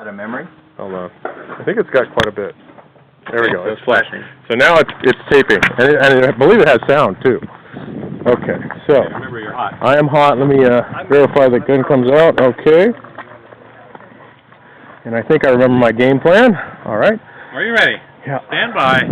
Out of memory? Hold on. I think it's got quite a bit. There we go. It's flashing. So now it's taping, and I believe it has sound too. Okay, so Remember, you're hot. I am hot. Let me verify the gun comes out. Okay. And I think I remember my game plan. All right. Are you ready? Yeah. Stand by.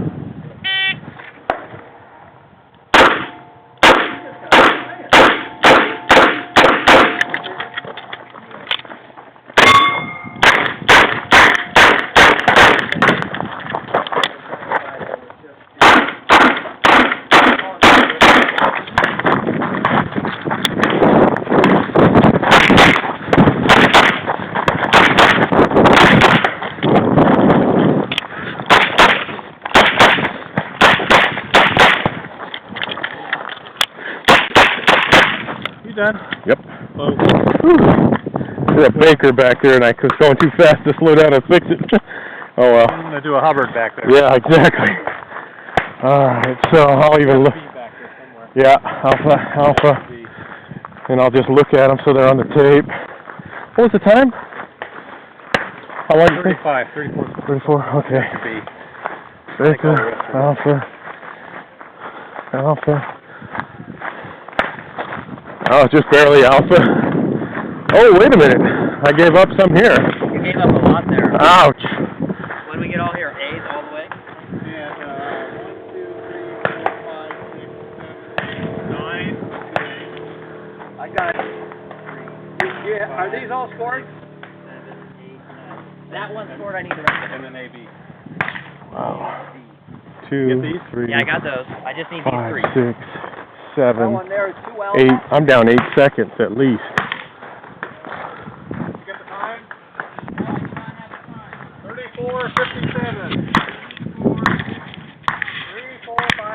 Done? Yep. Close. There's a baker back there, and I was going too fast to slow down and fix it. Oh well. I'm gonna do a Hubbard back there. Yeah, exactly. Alright, so I'll even look. Yeah, alpha. And I'll just look at them so they're on the tape. What was the time? How long? 35, 34. 34, okay. Baker, alpha. Oh, just barely alpha. Oh, wait a minute. I gave up some here. You gave up a lot there. Ouch. What do we get all here? A's all the way? And 1, 2, 3, 4, 5, 6, 7, 8, 9. I got it. Yeah, are these all scored? 7, 8, 9. That one scored, I need the rest of And them. then AB. Wow. Get 2, these? 3, Yeah, I got those. I just need 5, these 3. 6, 7, That one there is 2 L's. 8. I'm down 8 seconds at least. Get the time? 34:57.